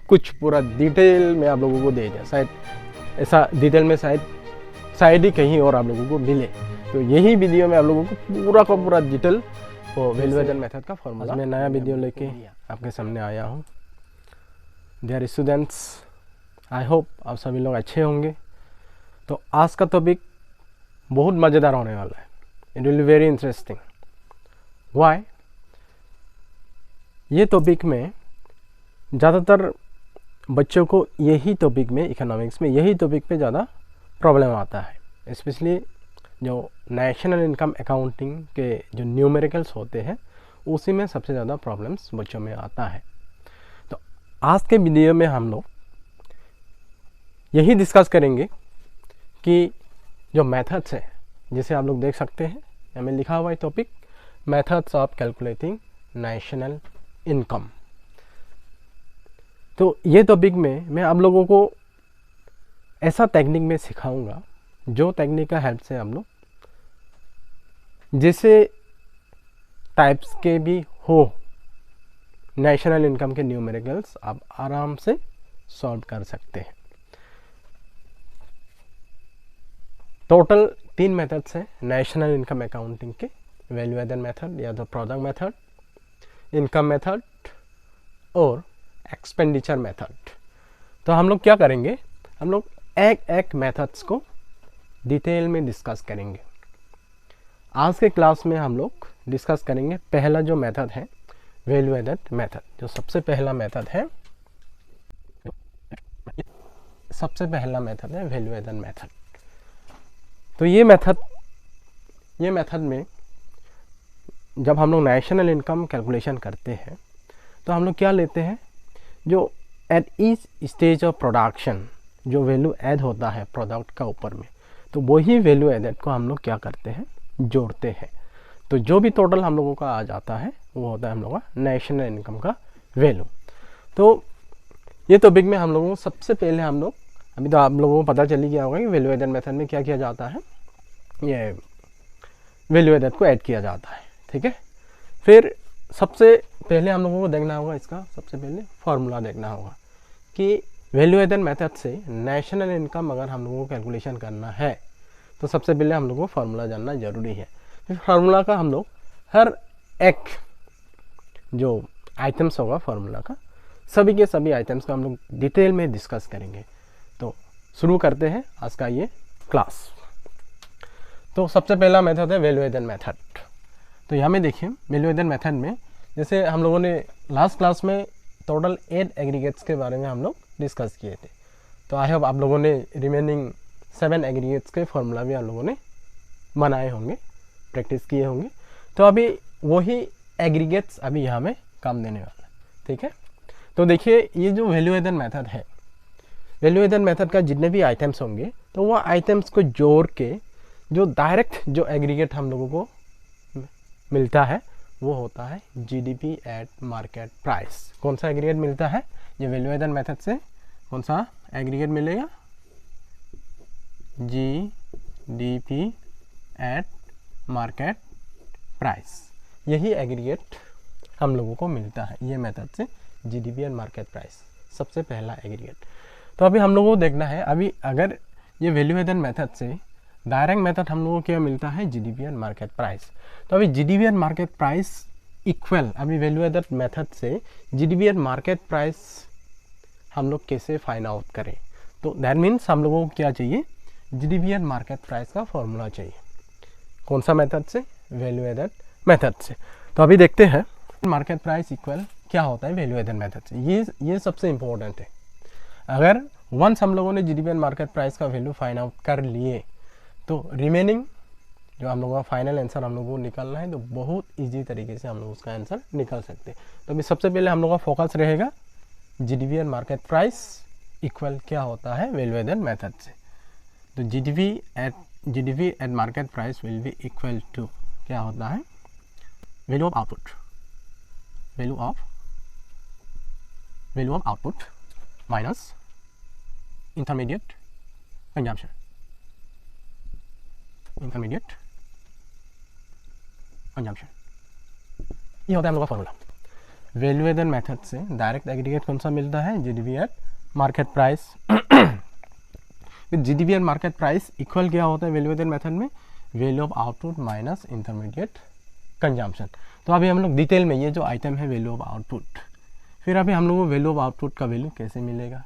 कुछ पूरा डिटेल में आप लोगों को दे दिया, शायद ऐसा डिटेल में शायद ही कहीं और आप लोगों को मिले। तो यही वीडियो में आप लोगों को पूरा का पूरा डिटेल वो वैल्यू एडेड मेथड का फॉर्मूला मैं नया वीडियो लेके आपके सामने आया हूँ। डियर स्टूडेंट्स, आई होप आप सभी लोग अच्छे होंगे। तो आज का टॉपिक बहुत मज़ेदार होने वाला है। It will be very interesting. Why? ये टॉपिक में ज़्यादातर बच्चों को यही टॉपिक में, इकोनॉमिक्स में यही टॉपिक पे ज़्यादा प्रॉब्लम आता है। स्पेशली जो नेशनल इनकम अकाउंटिंग के जो न्यूमेरिकल्स होते हैं उसी में सबसे ज़्यादा प्रॉब्लम्स बच्चों में आता है। तो आज के वीडियो में हम लोग यही डिस्कस करेंगे कि जो मेथड्स है, जिसे आप लोग देख सकते हैं हमें लिखा हुआ है topic, methods of calculating national income. तो ये टॉपिक में मैं आप लोगों को ऐसा टेक्निक में सिखाऊंगा जो टेक्निक का हेल्प से हम लोग जैसे टाइप्स के भी हो नेशनल इनकम के न्यूमेरिकल्स आप आराम से सॉल्व कर सकते हैं। टोटल 3 मेथड्स हैं नेशनल इनकम अकाउंटिंग के, वैल्यू एडेड मेथड या तो प्रोडक्ट मेथड, इनकम मेथड और एक्सपेंडिचर मेथड। तो हम लोग क्या करेंगे, हम लोग एक एक मेथड्स को डिटेल में डिस्कस करेंगे। आज के क्लास में हम लोग डिस्कस करेंगे पहला जो मेथड है वैल्यू एडेड मेथड। जो सबसे पहला मेथड है वैल्यू एडेड मेथड। तो ये मेथड में जब हम लोग नेशनल इनकम कैलकुलेशन करते हैं तो हम लोग क्या लेते हैं, जो at each stage of production जो वैल्यू ऐड होता है प्रोडक्ट का ऊपर में, तो वही वैल्यू एडेड को हम लोग क्या करते हैं, जोड़ते हैं। तो जो भी टोटल हम लोगों का आ जाता है वो होता है हम लोगों का नेशनल इनकम का वैल्यू। तो ये टॉपिक में हम लोगों को सबसे पहले हम लोग, अभी तो आप लोगों को पता चल ही गया होगा कि वैल्यू एडेड मेथड में क्या किया जाता है, ये वैल्यू एडेड को ऐड किया जाता है। ठीक है, फिर सबसे पहले हम लोगों को देखना होगा, इसका सबसे पहले फार्मूला देखना होगा कि वैल्यू एडेड मेथड से नेशनल इनकम अगर हम लोगों को कैलकुलेशन करना है तो सबसे पहले हम लोगों को फार्मूला जानना ज़रूरी है। फिर फार्मूला का हम लोग हर एक जो आइटम्स होगा फार्मूला का, सभी के सभी आइटम्स को हम लोग डिटेल में डिस्कस करेंगे। तो शुरू करते हैं आज का ये क्लास। तो सबसे पहला मेथड है वैल्यू एडेड मेथड। तो यहाँ में देखिए वैल्यू एडेड मेथड में जैसे हम लोगों ने लास्ट क्लास में टोटल 8 एग्रीगेट्स के बारे में हम लोग डिस्कस किए थे। तो आई होप आप लोगों ने रिमेनिंग 7 एग्रीगेट्स के फॉर्मूला भी आप लोगों ने बनाए होंगे, प्रैक्टिस किए होंगे। तो अभी वही एग्रीगेट्स अभी यहाँ में काम देने वाला है। ठीक है, तो देखिए ये जो वैल्यू एडेड मेथड है, वैल्यू एडेड मेथड का जितने भी आइटम्स होंगे तो वो आइटम्स को जोड़ के जो डायरेक्ट जो एग्रीगेट हम लोगों को मिलता है वो होता है जीडीपी एट मार्केट प्राइस। कौन सा एग्रीगेट मिलता है, ये वैल्यू एडेड मेथड से कौन सा एग्रीगेट मिलेगा, जीडीपी एट मार्केट प्राइस। यही एग्रीगेट हम लोगों को मिलता है ये मेथड से, जीडीपी एट मार्केट प्राइस सबसे पहला एग्रीगेट। तो अभी हम लोगों को देखना है, अभी अगर ये वैल्यू एडेड मेथड से डायरेक्ट मेथड हम लोगों को क्या मिलता है, जीडीपी एट मार्केट प्राइस। तो अभी GDP at market price equal, अभी वैल्यू एडेड मेथड से जीडीपी एट मार्केट प्राइस हम लोग कैसे फाइंड आउट करें। तो दैट मीन्स हम लोगों को क्या चाहिए, जीडीपी एट मार्केट प्राइस का फॉर्मूला चाहिए। कौन सा मेथड से, वैल्यू एडेड मेथड से। तो अभी देखते हैं मार्केट प्राइस इक्वल क्या होता है वैल्यू एडेड मेथड से। ये सबसे इंपॉर्टेंट है। अगर वंस हम लोगों ने जीडीपी एट मार्केट प्राइस का वैल्यू फाइंड आउट कर लिए तो रिमेनिंग जो हम लोगों का फाइनल आंसर हम लोगों को निकालना है तो बहुत इजी तरीके से हम लोग उसका आंसर निकाल सकते हैं। तो अभी सबसे पहले हम लोग का फोकस रहेगा GDP at market price equal क्या होता है वैल्यू एडेड मेथड से। तो GDP at market price will be equal to क्या होता है, value of output, value of output minus intermediate consumption, ये होता है हम लोग का फॉर्मूला। वैल्यू एडन मेथड से डायरेक्ट एग्रीगेट कौन सा मिलता है, GDP at market price. GDP at market price equal क्या होता है वैल्यू एडन मेथड में, value of output minus intermediate consumption. तो अभी हम लोग डिटेल में ये जो आइटम है वैल्यू ऑफ आउटपुट, फिर अभी हम लोग को वैल्यू ऑफ आउटपुट का वैल्यू कैसे मिलेगा,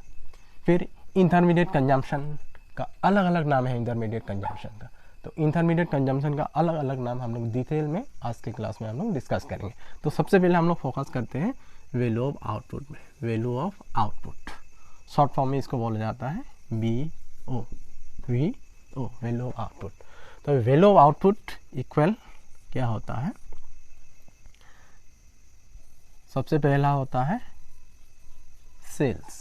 फिर इंटरमीडिएट कंजम्पशन का अलग अलग नाम है इंटरमीडिएट कंजम्पशन का, तो इंटरमीडिएट कंजम्पशन का अलग अलग नाम हम लोग डिटेल में आज के क्लास में हम लोग डिस्कस करेंगे। तो सबसे पहले हम लोग फोकस करते हैं वैल्यू ऑफ आउटपुट में। Value of output short form में इसको बोला जाता है VO, वैल्यू ऑफ आउटपुट। तो वैल्यू ऑफ आउटपुट इक्वल क्या होता है, सबसे पहला होता है sales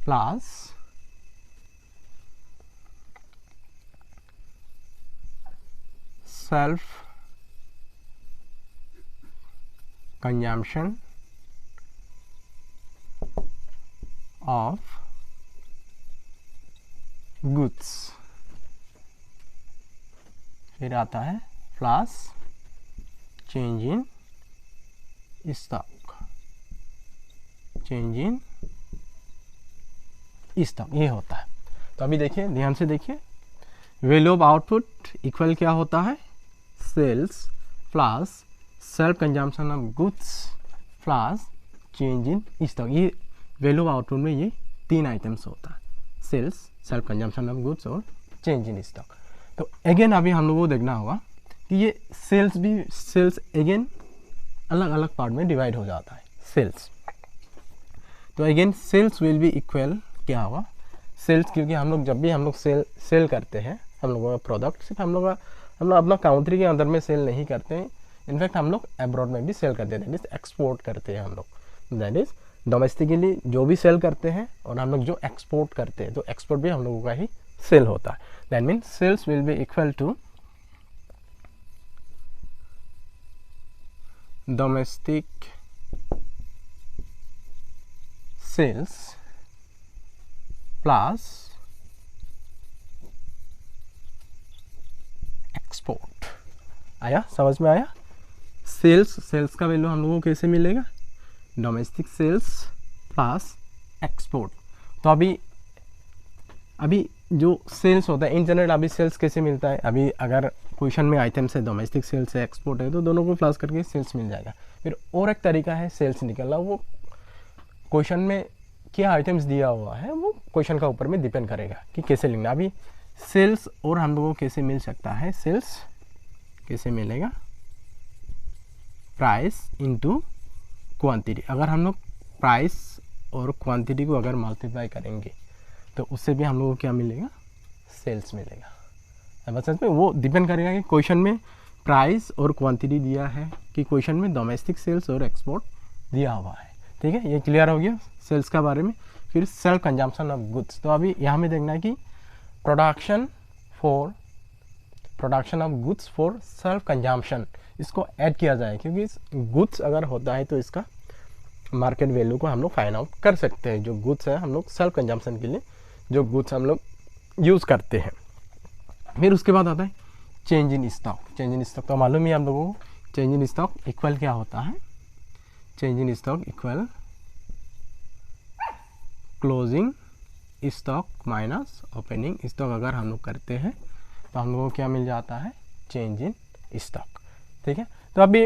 plus self consumption of goods, फिर आता है plus change in stock, change in stock ये होता है। तो अभी देखिए ध्यान से देखिए, वैल्यू ऑफ आउटपुट इक्वल क्या होता है, sales plus self consumption of goods plus change in stock. ये वैल्यू ऑफ आउटपुट में ये तीन आइटम्स होता है, sales, self consumption of goods और चेंज इन स्टॉक। तो अगेन अभी हम लोगों को देखना होगा कि ये सेल्स अगेन अलग अलग पार्ट में डिवाइड हो जाता है सेल्स। तो again sales will be equal क्या होगा, सेल्स, क्योंकि हम लोग जब भी हम लोग सेल करते हैं हम लोगों का प्रोडक्ट, सिर्फ हम लोग अपना कंट्री के अंदर में सेल नहीं करते हैं, इनफैक्ट हम लोग अब्रॉड में भी सेल करते हैं, दैट इज एक्सपोर्ट करते हैं हम लोग, दैट इज डोमेस्टिकली जो भी सेल करते हैं और हम लोग जो एक्सपोर्ट करते हैं तो एक्सपोर्ट भी हम लोगों का ही सेल होता है। That means sales will be equal to domestic sales plus export. आया, समझ में आया? सेल्स का वैल्यू हम लोगों को कैसे मिलेगा, डोमेस्टिक सेल्स प्लस एक्सपोर्ट। तो अभी जो सेल्स होता है इन जनरल, अभी सेल्स कैसे मिलता है, अभी अगर क्वेश्चन में आइटम्स है डोमेस्टिक सेल्स है एक्सपोर्ट है तो दोनों को प्लस करके सेल्स मिल जाएगा। फिर और एक तरीका है सेल्स निकलना, वो क्वेश्चन में क्या आइटम्स दिया हुआ है वो क्वेश्चन का ऊपर में डिपेंड करेगा कि कैसे लिखना। अभी सेल्स और हम लोगों को कैसे मिल सकता है, सेल्स कैसे मिलेगा, प्राइस इनटू क्वांटिटी। अगर हम लोग प्राइस और क्वांटिटी को अगर मल्टीप्लाई करेंगे तो उससे भी हम लोगों को क्या मिलेगा, सेल्स मिलेगा। अब समझ में, वो डिपेंड करेगा कि क्वेश्चन में प्राइस और क्वांटिटी दिया है कि क्वेश्चन में डोमेस्टिक सेल्स और एक्सपोर्ट दिया हुआ है। ठीक है, ये क्लियर हो गया सेल्स का बारे में। फिर सेल्फ कंजम्पशन ऑफ गुड्स, तो अभी यहाँ में देखना है कि production of goods for self consumption, इसको ऐड किया जाए, क्योंकि गुड्स अगर होता है तो इसका मार्केट वैल्यू को हम लोग फाइंड आउट कर सकते हैं। जो गुड्स है हम लोग सेल्फ कंजम्पशन के लिए जो गुड्स हम लोग यूज़ करते हैं। फिर उसके बाद आता है change in stock. Change in stock तो मालूम ही आप लोगों को, चेंज इन स्टॉक इक्वल क्या होता है, change in stock equal closing stock minus opening stock. अगर हम लोग करते हैं तो हम लोगों को क्या मिल जाता है, चेंज इन स्टॉक। ठीक है, तो अभी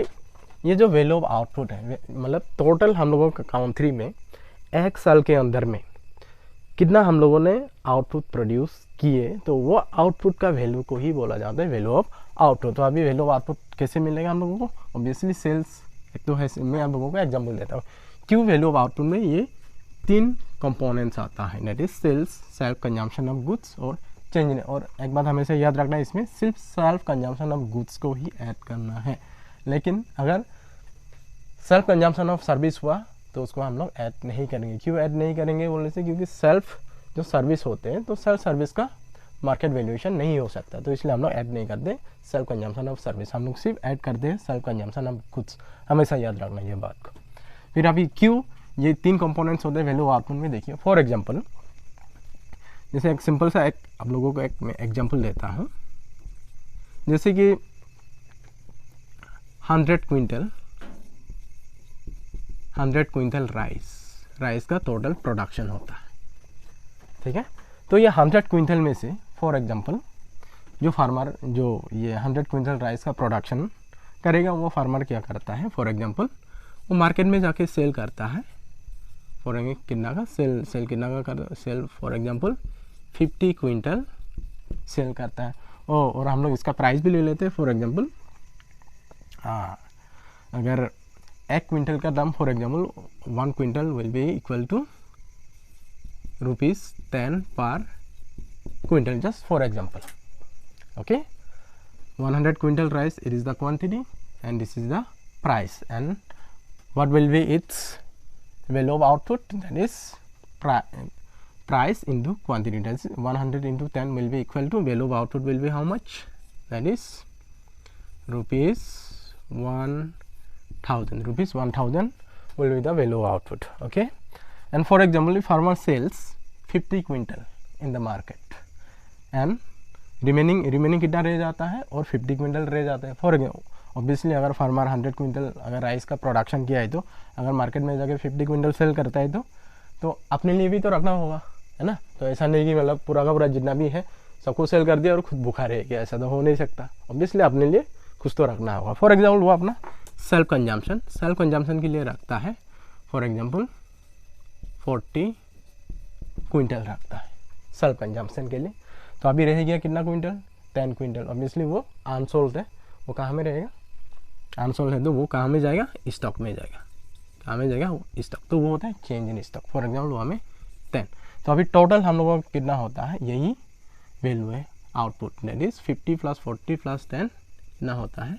ये जो वैल्यू ऑफ आउटपुट है, मतलब टोटल हम लोगों का काउंट 3 में एक साल के अंदर में कितना हम लोगों ने आउटपुट प्रोड्यूस किए, तो वो आउटपुट का वैल्यू को ही बोला जाता है वैल्यू ऑफ आउटपुट। तो अभी वैल्यू ऑफ आउटपुट कैसे मिलेगा हम लोगों को, ऑब्वियसली सेल्स एक तो है, मैं आप लोगों को एग्जाम्पल देता हूँ। क्यों वैल्यू ऑफ आउटपुट में ये 3 कंपोनेंट्स आता है, that is sales, self consumption of goods और चेंज इन। और एक बात हमेशा याद रखना है, इसमें सिर्फ सेल्फ कंजम्पशन ऑफ गुड्स को ही ऐड करना है, लेकिन अगर सेल्फ कंजम्पशन ऑफ सर्विस हुआ तो उसको हम लोग ऐड नहीं करेंगे। क्यों ऐड नहीं करेंगे बोलने से, क्योंकि सेल्फ जो सर्विस होते हैं तो सेल्फ सर्विस का मार्केट वैल्यूएशन नहीं हो सकता, तो इसलिए हम लोग ऐड नहीं करते सेल्फ कंजम्पशन ऑफ सर्विस, हम लोग सिर्फ ऐड करते हैं सेल्फ कंजम्पशन ऑफ गुड्स। हमेशा याद रखना ये बात को। फिर अभी क्यों ये 3 कंपोनेंट्स होते हैं वैल्यू आउटपुट में, देखिए फॉर एग्जांपल, जैसे एक सिंपल सा एक आप लोगों को एक मैं एग्जांपल देता हूँ। जैसे कि 100 क्विंटल 100 क्विंटल राइस का टोटल प्रोडक्शन होता है, ठीक है। तो ये 100 क्विंटल में से फॉर एग्जांपल जो फार्मर जो ये 100 क्विंटल राइस का प्रोडक्शन करेगा, वो फार्मर क्या करता है, फॉर एग्जांपल वो मार्केट में जाके सेल करता है। फॉर कितना का सेल कितना का कर sale for example 50 quintal sale करता है। और हम लोग इसका प्राइस भी ले लेते हैं। फॉर एग्जांपल अगर 1 क्विंटल का दाम for example 1 quintal will be equal to ₹10 पर quintal, just for example, okay। 100 quintal rice, it is the quantity and this is the price, and what will be its value of output, that is price into quantity, that is 100 into 10 will be equal to value of output will be how much, that is ₹1000 will be the value of output, okay। and for example if farmer sells 50 quintal in the market and remaining कितना रह जाता है और 50 quintal रह जाता है। For example obviously अगर farmer 100 quintal अगर राइस का प्रोडक्शन किया है, तो अगर मार्केट में जाके 50 क्विंटल सेल करता है तो अपने लिए भी तो रखना होगा, है ना। तो ऐसा नहीं कि मतलब पूरा का पूरा जितना भी है सबको सेल कर दिया और खुद भूखा रह गया, ऐसा तो हो नहीं सकता। ऑब्वियसली अपने लिए कुछ तो रखना होगा। फॉर एग्जाम्पल वो अपना सेल्फ कंजम्पशन के लिए रखता है, फॉर एग्जाम्पल 40 क्विंटल रखता है सेल्फ कंजम्पशन के लिए। तो अभी रह गया कितना क्विंटल, 10 क्विंटल। ऑब्वियसली वो अनसोल्ड है, वो कहाँ में रहेगा, अनसोल्ड है तो वो कहाँ में जाएगा, स्टॉक में जाएगा। कहाँ में जाएगा, स्टॉक। तो वो होता है change in stock. For example वो हमें 10। तो अभी टोटल हम लोगों का कितना होता है, यही वैल्यू है आउटपुट, दैट इज 50 + 40 + 10 कितना होता है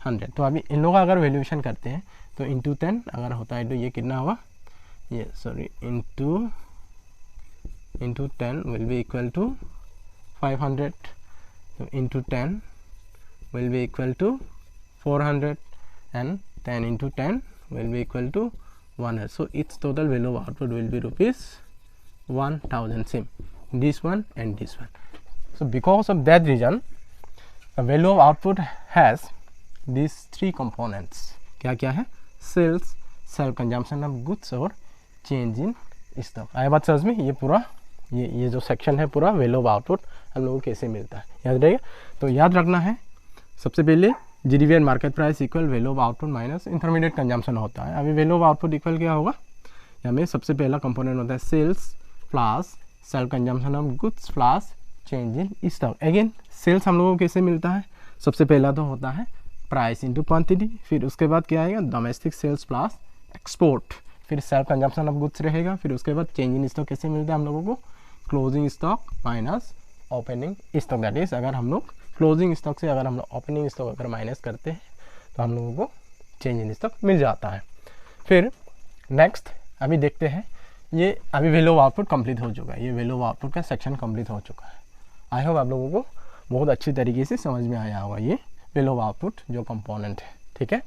100। तो अभी इन लोगों का अगर वैल्यूएशन करते हैं तो इंटू 10 अगर होता है तो ये कितना होगा, ये sorry into 10 will be equal to 500, so into 10 will be equal to 400 and 10 into 10 will be equal to 100. So its total value of output will be ₹1000, same this one and this one. So because of that reason the value of output has these 3 components. क्या क्या है, sales, self consumption of goods और change in stock. आया बात समझ में। ये पूरा ये जो सेक्शन है पूरा वैल्यू ऑफ आउटपुट हम लोगों को कैसे मिलता है, याद रहेगा। तो याद रखना है सबसे पहले GDP and market price equal value of output minus intermediate consumption होता है। अभी वैल्यू ऑफ आउटपुट इक्वल क्या होगा, यहाँ में सबसे पहला कंपोनेंट होता है sales plus self consumption of goods plus change in stock. Again sales हम लोगों को कैसे मिलता है, सबसे पहला तो होता है प्राइस इंटू क्वान्टिटी, फिर उसके बाद क्या आएगा डोमेस्टिक सेल्स प्लस एक्सपोर्ट, फिर सेल्फ कंजम्पशन ऑफ गुड्स रहेगा, फिर उसके बाद चेंज इन स्टॉक कैसे मिलता है हम लोगों को, closing stock minus opening stock. That is अगर हम लोग क्लोजिंग स्टॉक से अगर हम लोग ओपनिंग स्टॉक अगर माइनस करते हैं तो हम लोगों को चेंज इन स्टॉक मिल जाता है। फिर नेक्स्ट अभी देखते हैं, ये अभी वैल्यू ऑफ आउटपुट कंप्लीट हो चुका है, ये वैल्यू ऑफ आउटपुट का सेक्शन कंप्लीट हो चुका है। आई होप आप लोगों को बहुत अच्छी तरीके से समझ में आया होगा ये वैल्यू ऑफ आउटपुट जो कंपोनेंट है, ठीक है।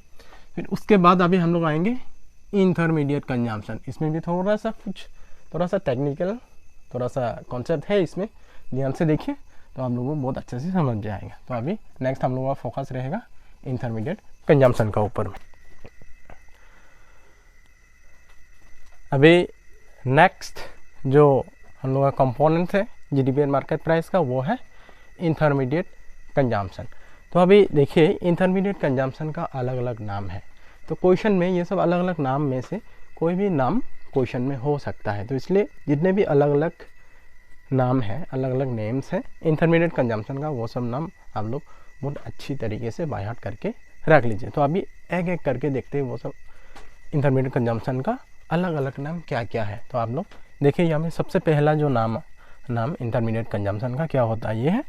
फिर उसके बाद अभी हम लोग आएंगे इंटरमीडिएट कंजम्पशन। इसमें भी थोड़ा सा टेक्निकल थोड़ा सा कॉन्सेप्ट है, इसमें ध्यान से देखिए तो आप लोगों को बहुत अच्छे से समझ जाएगा। तो अभी नेक्स्ट हम लोगों का फोकस रहेगा इंटरमीडिएट कंजम्पशन का ऊपर में। अभी नेक्स्ट जो हम लोगों का कंपोनेंट है जीडीपी एंड मार्केट प्राइस का, वो है इंटरमीडिएट कंजम्पशन। तो अभी देखिए इंटरमीडिएट कंजम्पशन का अलग अलग नाम है, तो क्वेश्चन में ये सब अलग अलग नाम में से कोई भी नाम क्वेश्चन में हो सकता है। तो इसलिए जितने भी अलग अलग नाम है, अलग अलग नेम्स हैं इंटरमीडिएट कंजम्पशन का, वो सब नाम आप लोग बहुत अच्छी तरीके से बाय हार्ट करके रख लीजिए। तो अभी एक एक करके देखते हैं वो सब इंटरमीडिएट कंजम्पशन का अलग अलग नाम क्या क्या है। तो आप लोग देखिए यहाँ में सबसे पहला जो नाम इंटरमीडिएट कंजम्पशन का क्या होता है, ये है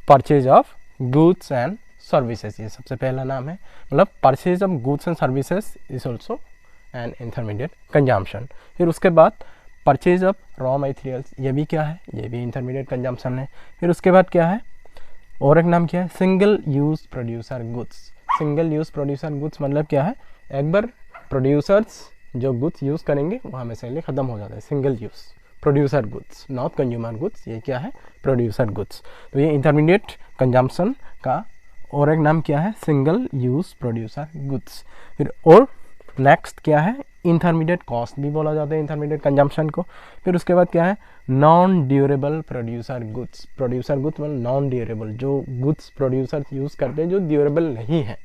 purchase of goods and services. ये सबसे पहला नाम है, मतलब purchase of goods and services is also and intermediate consumption. फिर उसके बाद परचेज ऑफ रॉ मटेरियल्स, ये भी क्या है, ये भी इंटरमीडिएट कंजम्पशन है। फिर उसके बाद क्या है, और एक नाम क्या है, single use producer goods. Single use producer goods मतलब क्या है, एक बार प्रोड्यूसर्स जो गुड्स यूज़ करेंगे वो हमेशा के लिए ख़त्म हो जाता है। Single use producer goods, not consumer goods, ये क्या है, प्रोड्यूसर गुड्स। तो ये इंटरमीडिएट कंजम्पशन का और एक नाम क्या है, सिंगल यूज़ प्रोड्यूसर गुड्स। फिर और नेक्स्ट क्या है, इंटरमीडिएट कॉस्ट भी बोला जाता है इंटरमीडिएट कंजम्पशन को। फिर उसके बाद क्या है, non durable producer goods. Producer goods मतलब नॉन ड्यूरेबल, जो गुड्स प्रोड्यूसर यूज़ करते हैं जो ड्यूरेबल नहीं है,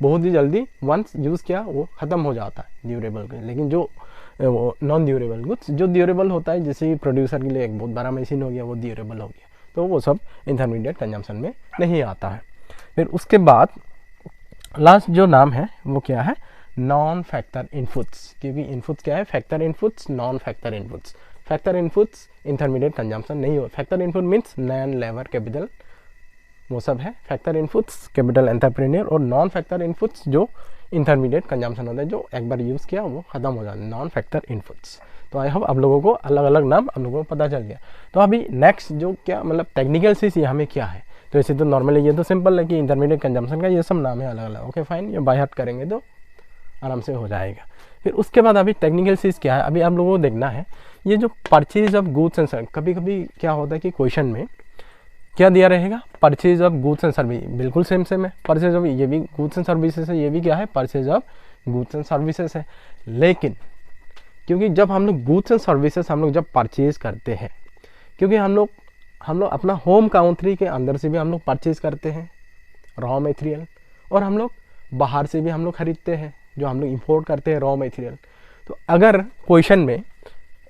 बहुत ही जल्दी वंस यूज़ किया वो ख़त्म हो जाता है ड्यूरेबल के। लेकिन जो वो नॉन ड्यूरेबल गुड्स, जो ड्यूरेबल होता है, जैसे प्रोड्यूसर के लिए एक बहुत बड़ा मशीन हो गया वो ड्यूरेबल हो गया, तो वो सब इंटरमीडिएट कंजम्पशन में नहीं आता है। फिर उसके बाद लास्ट जो नाम है वो क्या है, नॉन फैक्टर इनपुट्स। क्योंकि इनपुट्स क्या है, factor inputs, non factor inputs. Factor inputs intermediate consumption नहीं हो। Factor input means non labour capital, वो सब है फैक्टर इनपुट्स, कैपिटल एंटरप्रेन्योर। और नॉन फैक्टर इनपुट्स जो इंटरमीडिएट कंजम्पशन होता है, जो एक बार यूज़ किया वो ख़त्म हो जाता है, नॉन फैक्टर इनपुट्स। तो आई होप आप लोगों को अलग अलग नाम आप लोगों को पता चल गया। तो अभी नेक्स्ट जो क्या मतलब टेक्निकल चीज़ यहाँ में क्या है, तो ऐसे तो नॉर्मली ये तो सिंपल है कि इंटरमीडिएट कंजम्पशन का ये सब नाम है अलग अलग। ओके फाइन, ये बाय हार्ट करेंगे तो आराम से हो जाएगा। फिर उसके बाद अभी टेक्निकल चीज़ क्या है, अभी आप लोगों को देखना है ये जो purchase of goods and service. कभी कभी क्या होता है कि क्वेश्चन में क्या दिया रहेगा, purchase of goods and service, बिल्कुल सेम है। परचेज ऑफ, ये भी गुड्स एंड सर्विसेज है, ये भी क्या है, purchase of goods and services है। लेकिन क्योंकि जब हम लोग गुड्स एंड सर्विसेज हम लोग जब परचेज करते हैं, क्योंकि हम लोग अपना होम काउंट्री के अंदर से भी हम लोग परचेज करते हैं रॉ मटेरियल, और हम लोग बाहर से भी हम लोग खरीदते हैं, जो हम लोग इंपोर्ट करते हैं रॉ मटेरियल। तो अगर क्वेश्चन में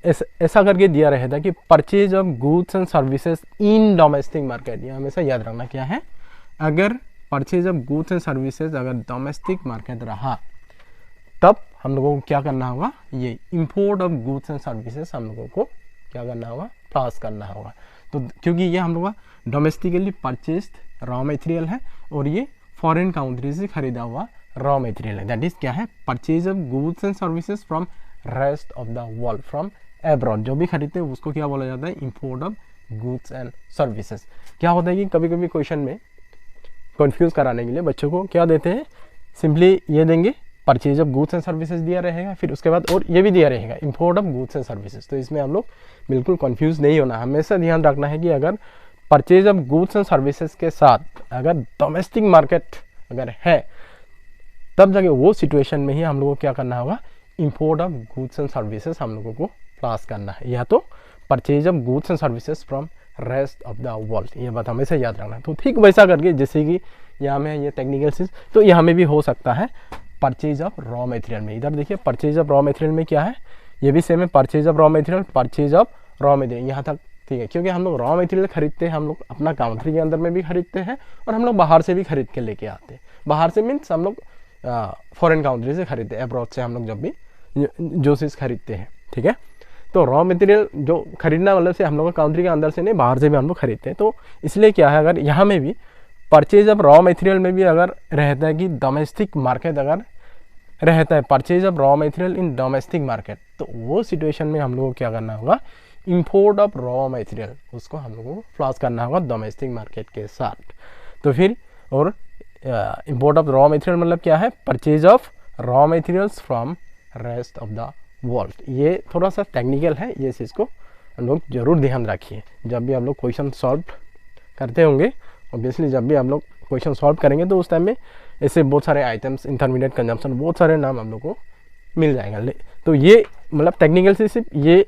ऐसा करके दिया रहता कि purchase of goods and services in domestic market, ये हमेशा याद रखना क्या है, अगर purchase of goods and services अगर डोमेस्टिक मार्केट रहा, तब हम लोगों को क्या करना होगा, ये import of goods and services हम लोगों को क्या करना होगा, पास करना होगा। तो क्योंकि ये हम लोग का डोमेस्टिकली परचेस्ड रॉ मटेरियल है और ये फॉरेन काउंट्री से खरीदा हुआ रॉ मटेरियल है। दैट इज क्या है, purchase of goods and services from rest of the world, from abroad. जो भी खरीदते हैं उसको क्या बोला जाता है, import of goods and services. क्या होता है कि कभी कभी क्वेश्चन में कंफ्यूज कराने के लिए बच्चों को क्या देते हैं, सिंपली ये देंगे purchase of goods and services दिया रहेगा, फिर उसके बाद और ये भी दिया रहेगा import of goods and services. तो इसमें हम लोग बिल्कुल कंफ्यूज नहीं होना, हमेशा ध्यान रखना है कि अगर purchase of goods and services के साथ अगर डोमेस्टिक मार्केट अगर है, तब जाके वो सिचुएशन में ही हम लोगों को क्या करना होगा, import of goods and services हम लोगों को पास करना है, या तो purchase of goods and services from rest of the world. ये बात हमेशा याद रखना है। तो ठीक वैसा करके जैसे कि यहाँ में ये टेक्निकल चीज, तो यहाँ में भी हो सकता है परचेज ऑफ रॉ मटेरियल में। इधर देखिए परचेज ऑफ रॉ मटेरियल में क्या है, ये भी सेम है, purchase of raw material, purchase of raw material, यहाँ तक ठीक है। क्योंकि हम लोग रॉ मटेरियल खरीदते हैं, हम लोग अपना काउंट्री के अंदर में भी खरीदते हैं और हम लोग बाहर से भी खरीद के लेके आते हैं। बाहर से मीन्स हम लोग फॉरेन काउंट्री से खरीदते हैं, अब्रॉड से हम लोग जब भी जो चीज़ खरीदते हैं, ठीक है। तो रॉ मटेरियल जो खरीदना मतलब से हम लोग काउंट्री के अंदर से नहीं, बाहर से भी हम लोग खरीदते हैं। तो इसलिए क्या है, अगर यहाँ में भी परचेज ऑफ रॉ मटेरियल में भी अगर रहता है कि डोमेस्टिक मार्केट अगर रहता है, purchase of raw material in domestic market, तो वो सिचुएशन में हम लोगों को क्या करना होगा, इंपोर्ट ऑफ रॉ मटेरियल, उसको हम लोगों को फ्लॉस करना होगा डोमेस्टिक मार्केट के साथ। तो फिर और इंपोर्ट ऑफ रॉ मटेरियल मतलब क्या है, purchase of raw materials from rest of the world. ये थोड़ा सा टेक्निकल है, ये चीज़ को हम लोग जरूर ध्यान रखिए जब भी आप लोग क्वेश्चन सॉल्व करते होंगे। ऑब्वियसली जब भी आप लोग क्वेश्चन सॉल्व करेंगे तो उस टाइम में ऐसे बहुत सारे आइटम्स, इंटरमीडिएट कंजम्पशन, बहुत सारे नाम हम लोग को मिल जाएगा। तो ये मतलब टेक्निकल से सिर्फ ये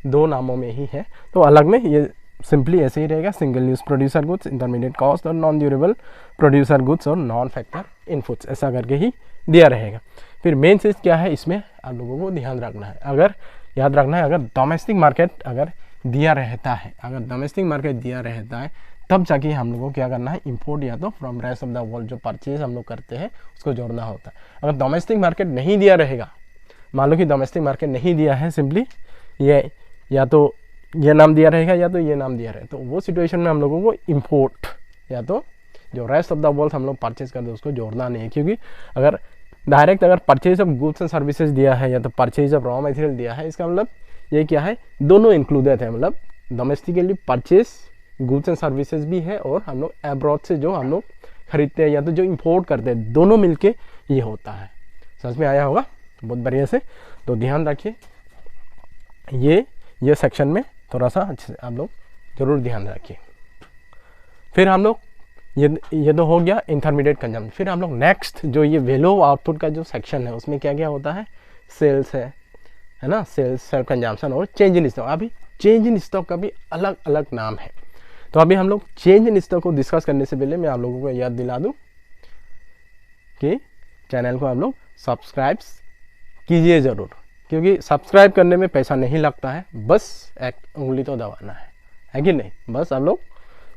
दो नामों में ही है, तो अलग में ये सिंपली ऐसे ही रहेगा, single use producer goods, intermediate cost और नॉन ड्यूरेबल प्रोड्यूसर गुड्स और नॉन फैक्टर इनपुट्स, ऐसा करके ही दिया रहेगा। फिर मेन चीज़ क्या है, इसमें आप लोगों को ध्यान रखना है, अगर याद रखना है, अगर डोमेस्टिक मार्केट अगर दिया रहता है, अगर डोमेस्टिक मार्केट दिया रहता है, तब जाके हम लोगों को क्या करना है, इंपोर्ट या तो from rest of the world जो परचेज हम लोग करते हैं उसको जोड़ना होता है। अगर डोमेस्टिक मार्केट नहीं दिया रहेगा, मान लो कि डोमेस्टिक मार्केट नहीं दिया है, सिंपली ये या तो ये नाम दिया रहेगा या तो ये नाम दिया रहेगा, तो वो सिचुएशन में हम लोगों को इंपोर्ट या तो जो रेस्ट ऑफ द वर्ल्ड हम लोग परचेज करते हैं उसको जोड़ना नहीं है। क्योंकि अगर डायरेक्ट अगर purchase of goods and services दिया है या तो परचेज ऑफ रॉ मटेरियल दिया है, इसका मतलब ये क्या है, दोनों इंक्लूडेड है, मतलब domestically purchase goods and services भी है और हम लोग एब्रॉड से जो हम लोग खरीदते हैं या तो जो इंपोर्ट करते हैं, दोनों मिलके ये होता है। समझ में आया होगा बहुत बढ़िया से, तो ध्यान रखिए ये सेक्शन में थोड़ा सा अच्छे से आप लोग जरूर ध्यान रखिए। फिर हम लोग ये तो हो गया इंटरमीडिएट कंजम्पशन। फिर हम लोग नेक्स्ट जो ये वैल्यू आउटपुट का जो सेक्शन है उसमें क्या क्या होता है, सेल्स है ना, सेल्स, सेल्फ कंजम्पशन और चेंज इन स्टॉक। अभी चेंज इन स्टॉक का भी अलग अलग नाम है। तो अभी हम लोग चेंज इन स्टॉक को डिस्कस करने से पहले मैं आप लोगों को याद दिला दूं कि चैनल को आप लोग सब्सक्राइब कीजिए ज़रूर, क्योंकि सब्सक्राइब करने में पैसा नहीं लगता है, बस एक उंगली तो दबाना है कि नहीं। बस आप लोग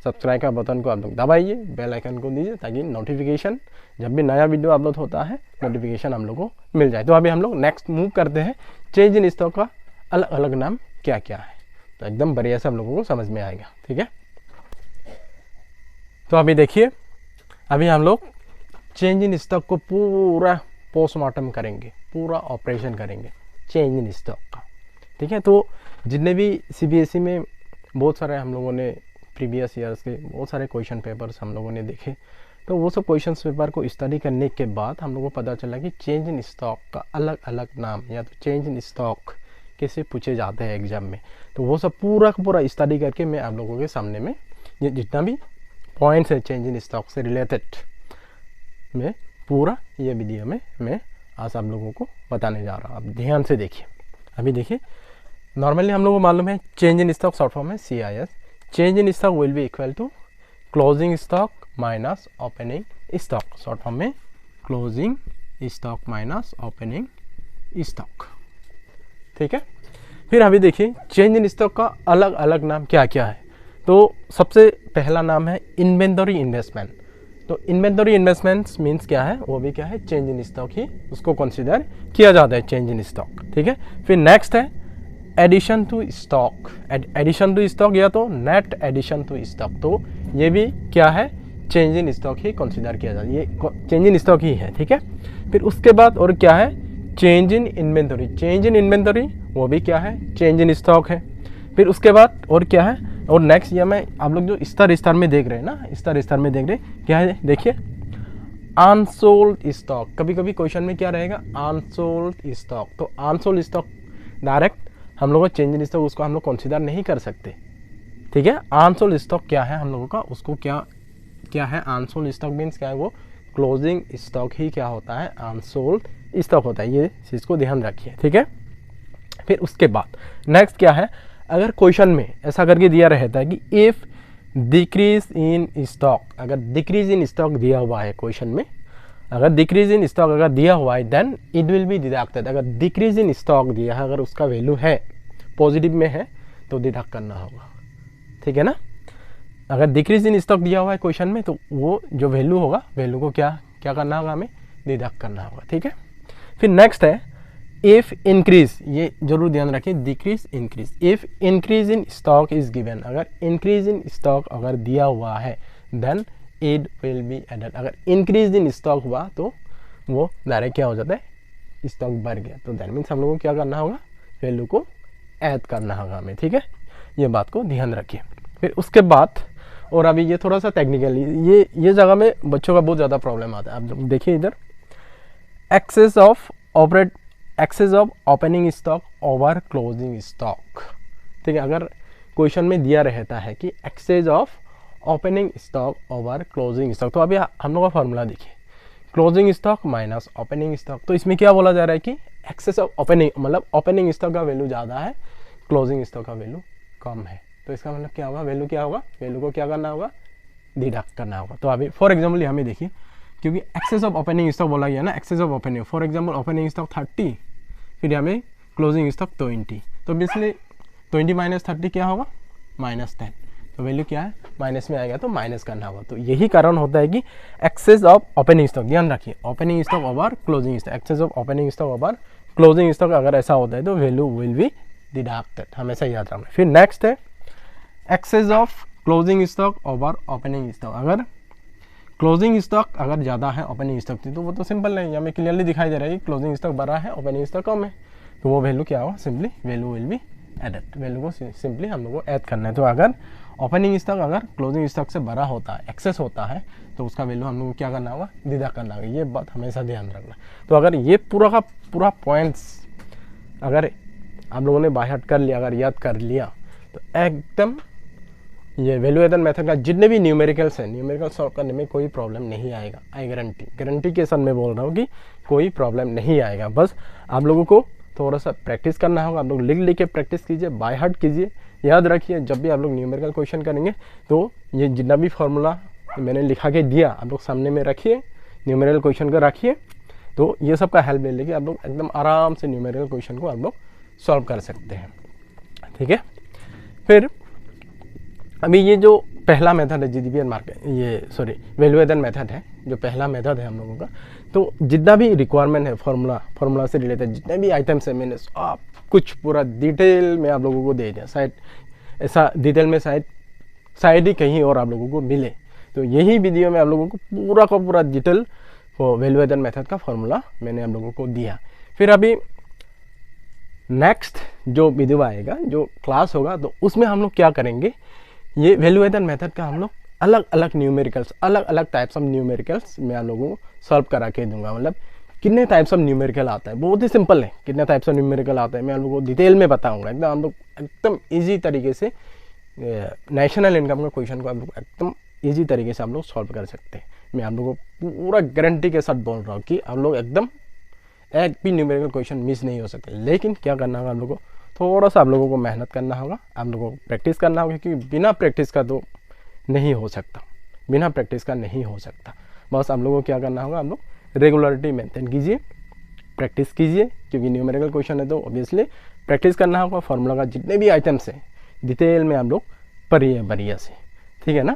सब्सक्राइब का बटन को आप लोग दबाइए, बेल आइकन को दीजिए, ताकि नोटिफिकेशन जब भी नया वीडियो अपलोड होता है नोटिफिकेशन हम लोग को मिल जाए। तो अभी हम लोग नेक्स्ट मूव करते हैं, चेंज इन स्टॉक का अलग अलग नाम क्या क्या है, तो एकदम बढ़िया से हम लोगों को समझ में आएगा। ठीक है, तो अभी देखिए, अभी हम लोग चेंज इन स्टॉक को पूरा पोस्टमार्टम करेंगे, पूरा ऑपरेशन करेंगे चेंज इन स्टॉक का। ठीक है, तो जितने भी CBSE में बहुत सारे हम लोगों ने प्रीवियस ईयर्स के बहुत सारे क्वेश्चन पेपर्स हम लोगों ने देखे, तो वो सब क्वेश्चन पेपर को स्टडी करने के बाद हम लोगों को पता चला कि चेंज इन स्टॉक का अलग अलग नाम या तो चेंज इन स्टॉक कैसे पूछे जाते हैं एग्जाम में। तो वो सब पूरा का पूरा स्टडी करके मैं आप लोगों के सामने में ये जितना भी पॉइंट्स है चेंज इन स्टॉक से रिलेटेड मैं पूरा ये वीडियो में मैं आज आप लोगों को बताने जा रहा हूँ। अब ध्यान से देखिए, अभी देखिए, नॉर्मली हम लोगों को मालूम है change in stock short form है CIS। Change in stock will be equal to closing stock minus opening stock, short form में closing stock minus opening stock. ठीक है, फिर अभी देखिए चेंज इन स्टॉक का अलग अलग नाम क्या क्या है। तो सबसे पहला नाम है इन्वेंटरी इन्वेस्टमेंट। तो इन्वेंटरी इन्वेस्टमेंट्स मीन्स क्या है, वो भी क्या है, चेंज इन स्टॉक ही उसको कंसीडर किया जाता है, चेंज इन स्टॉक। ठीक है, फिर नेक्स्ट है addition to stock. Addition to stock या तो नेट एडिशन टू स्टॉक, तो ये भी क्या है, change in stock he consider किया जाता है, ये चेंज इन स्टॉक ही है। ठीक है, फिर उसके बाद और क्या है, change in inventory. Change in inventory वो भी क्या है, चेंज इन स्टॉक है। फिर उसके बाद और क्या है, और नेक्स्ट ये मैं आप लोग जो स्तर में देख रहे हैं ना, स्तर में देख रहे हैं क्या है, देखिए अनसोल्ड स्टॉक। कभी कभी क्वेश्चन में क्या रहेगा, अनसोल्ड स्टॉक। तो अनसोल्ड स्टॉक डायरेक्ट हम लोग चेंज इन स्टॉक उसको हम लोग कंसीडर नहीं कर सकते। ठीक है, अनसोल्ड स्टॉक क्या है हम लोगों का, उसको क्या है, अनसोल्ड स्टॉक मीन्स क्या है, वो क्लोजिंग स्टॉक ही क्या होता है, अनसोल्ड स्टॉक होता है। ये चीज़ को ध्यान रखिए। ठीक है, फिर उसके बाद नेक्स्ट क्या है, अगर क्वेश्चन में ऐसा करके दिया रहता है कि इफ डिक्रीज इन स्टॉक, अगर डिक्रीज इन स्टॉक दिया हुआ है क्वेश्चन में, अगर डिक्रीज इन स्टॉक अगर दिया हुआ है then it will be deducted. अगर डिक्रीज इन स्टॉक दिया है, अगर उसका वैल्यू है पॉजिटिव में है तो डिडक्ट करना होगा। ठीक है ना, अगर डिक्रीज इन स्टॉक दिया हुआ है क्वेश्चन में तो वो जो वैल्यू होगा, वैल्यू को क्या करना होगा, हमें डिडक्ट करना होगा। ठीक है, फिर नेक्स्ट है इफ इंक्रीज, ये जरूर ध्यान रखें, decrease increase. If increase in stock is given, अगर इंक्रीज इन स्टॉक अगर दिया हुआ है then it will be added. अगर इंक्रीज इन स्टॉक हुआ तो वो डायरेक्ट क्या हो जाता है, स्टॉक बढ़ गया, तो दैट मीन्स हम लोगों को क्या करना होगा, वैल्यू को ऐड करना होगा हमें। ठीक है, ये बात को ध्यान रखिए। फिर उसके बाद और अभी ये थोड़ा सा टेक्निकल, ये जगह में बच्चों का बहुत ज़्यादा प्रॉब्लम आता है। आप देखिए इधर, excess of opening stock over closing stock. ठीक है, अगर क्वेश्चन में दिया रहता है कि excess of opening stock over closing stock, तो अभी हम लोग का फॉर्मूला देखिए, closing stock minus opening stock. तो इसमें क्या बोला जा रहा है कि एक्सेस ऑफ ओपनिंग, मतलब ओपनिंग स्टॉक का वैल्यू ज़्यादा है, क्लोजिंग स्टॉक का वैल्यू कम है। तो इसका मतलब क्या होगा, वैल्यू क्या होगा, वैल्यू को क्या करना होगा, डिडक्ट करना होगा। तो अभी फॉर एग्जाम्पल हमें देखिए, क्योंकि एक्सेस ऑफ ओपनिंग स्टॉक बोला गया ना, excess of opening, for example opening stock 30, फिर हमें क्लोजिंग स्टॉक 20, तो बेसिकली 20 माइनस 30 क्या होगा, -10। तो वैल्यू क्या है, माइनस में आएगा तो माइनस करना होगा। तो यही कारण होता है कि एक्सेस ऑफ ओपनिंग स्टॉक, ध्यान रखिए, opening stock over closing stock, excess of opening stock over closing stock अगर ऐसा होता है तो वैल्यू विल बी डिडक्टेड, हमेशा याद रखना। फिर नेक्स्ट है excess of closing stock over opening stock. अगर क्लोजिंग स्टॉक अगर ज़्यादा है ओपनिंग स्टॉक थी तो वो तो सिंपल है, हमें क्लियरली दिखाई दे रहा है कि क्लोजिंग स्टॉक बड़ा है, ओपनिंग स्टॉक कम है, तो वो वैल्यू क्या होगा, simply value will be added, value को सिंपली हम लोग को ऐड करना है। तो अगर ओपनिंग स्टॉक अगर क्लोजिंग स्टॉक से बड़ा होता है, एक्सेस होता है, तो उसका वैल्यू हम लोग को क्या करना होगा, डिडक्ट करना होगा। ये बात हमेशा ध्यान रखना। तो अगर ये पूरा का पूरा पॉइंट्स अगर आप लोगों ने बायहार्ट कर लिया, अगर याद कर लिया, तो एकदम ये वैल्यू एडन मेथड का जितने भी न्यूमेरिकल्स हैं, न्यूमेरिकल सॉल्व करने में कोई प्रॉब्लम नहीं आएगा। आई गारंटी के साथ मैं बोल रहा हूँ कि कोई प्रॉब्लम नहीं आएगा। बस आप लोगों को थोड़ा सा प्रैक्टिस करना होगा। आप लोग लिख लिख के प्रैक्टिस कीजिए, बाय हार्ट कीजिए। याद रखिए जब भी आप लोग न्यूमेरिकल क्वेश्चन करेंगे तो ये जितना भी फॉर्मूला मैंने लिखा के दिया आप लोग सामने में रखिए, न्यूमेरिकल क्वेश्चन को रखिए, तो ये सब का हेल्प ले लेके आप लोग एकदम आराम से न्यूमेरिकल क्वेश्चन को आप लोग सॉल्व कर सकते हैं। ठीक है, फिर अभी ये जो पहला मेथड है जीडीपीएल मार्केट, ये सॉरी वैल्यू एडन मेथड है, जो पहला मेथड है हम लोगों का, तो जितना भी रिक्वायरमेंट है फार्मूला से रिलेटेड जितने भी आइटम्स है मैंने सब कुछ पूरा डिटेल में आप लोगों को दे दिया। शायद ऐसा डिटेल में शायद ही कहीं और आप लोगों को मिले। तो यही वीडियो में आप लोगों को पूरा का पूरा डिटेल वैल्यू एडन मेथड का फार्मूला मैंने आप लोगों को दिया। फिर अभी नेक्स्ट जो वीडियो आएगा, जो क्लास होगा, तो उसमें हम लोग क्या करेंगे, ये वैल्यू एडन मेथड का हम लोग अलग अलग न्यूमेरिकल्स, अलग अलग टाइप्स ऑफ न्यूमेरिकल्स मैं आप लोगों को सॉल्व करा के दूंगा। मतलब कितने टाइप्स ऑफ न्यूमेरिकल आता है, बहुत ही सिंपल है, कितने टाइप्स ऑफ न्यूमेरिकल आता है मैं आप लोगों को डिटेल में बताऊंगा। एकदम हम लोग एकदम ईजी तरीके से नेशनल इनकम का क्वेश्चन को आप लोग एकदम ईजी तरीके से आप लोग सॉल्व कर सकते हैं। मैं आप लोगों को पूरा गारंटी के साथ बोल रहा हूँ कि आप लोग एकदम एक भी न्यूमेरिकल क्वेश्चन मिस नहीं हो सकते। लेकिन क्या करना होगा, आप लोगों को थोड़ा सा आप लोगों को मेहनत करना होगा, आप लोगों को प्रैक्टिस करना होगा, क्योंकि बिना प्रैक्टिस का तो नहीं हो सकता, बिना प्रैक्टिस का नहीं हो सकता। बस आप लोगों को क्या करना होगा, आप लोग रेगुलरिटी मेंटेन कीजिए, प्रैक्टिस कीजिए, क्योंकि न्यूमेरिकल क्वेश्चन है तो ऑब्वियसली प्रैक्टिस करना होगा। फार्मूला का जितने भी आइटम्स हैं डिटेल में आप लोग पढ़िए बढ़िया से, ठीक है ना।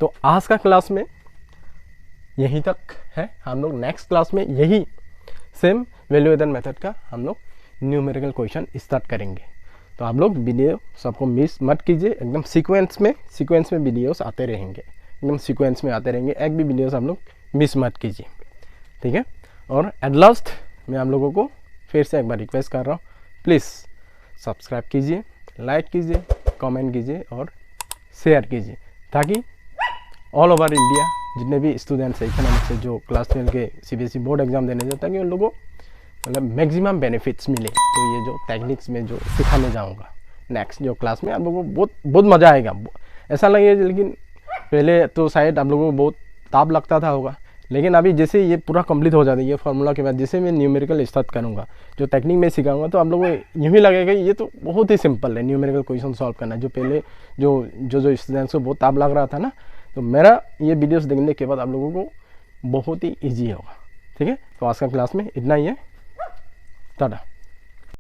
तो आज का क्लास में यहीं तक है। हम लोग नेक्स्ट क्लास में यही सेम वैल्यू एडन मेथड का हम लोग न्यूमेरिकल क्वेश्चन स्टार्ट करेंगे। तो आप लोग वीडियो सबको मिस मत कीजिए, एकदम सीक्वेंस में वीडियोस आते रहेंगे, एकदम सीक्वेंस में आते रहेंगे, एक भी वीडियोस आप लोग मिस मत कीजिए, ठीक है। और एट लास्ट मैं आप लोगों को फिर से एक बार रिक्वेस्ट कर रहा हूँ, प्लीज़ सब्सक्राइब कीजिए, लाइक कीजिए, कमेंट कीजिए और शेयर कीजिए, ताकि ऑल ओवर इंडिया जितने भी स्टूडेंट्स हैं इकोनॉमिक्स से जो क्लास 12 के सीबीएसई बोर्ड एग्जाम देने जाते हैं, कि उन लोगों को मतलब मैक्सिमम बेनिफिट्स मिले। तो ये जो टेक्निक्स में जो सिखाने जाऊंगा नेक्स्ट जो क्लास में, आप लोगों को बहुत मज़ा आएगा, ऐसा लगेगा। लेकिन पहले तो शायद आप लोगों को बहुत ताप लगता था होगा, लेकिन अभी जैसे ये पूरा कंप्लीट हो जाता है ये फार्मूला के बाद, जैसे मैं न्यूमेरिकल स्टार्ट करूँगा, जो टेक्निक में सिखाऊंगा, तो आप लोगों को यूँ ही लगेगा ये तो बहुत ही सिंपल है न्यूमेरिकल क्वेश्चन सॉल्व करना। जो पहले जो स्टूडेंट्स को बहुत ताप लग रहा था ना, तो मेरा ये वीडियोस देखने के बाद आप लोगों को बहुत ही ईजी होगा, ठीक है। तो आज का क्लास में इतना ही है, टाटा।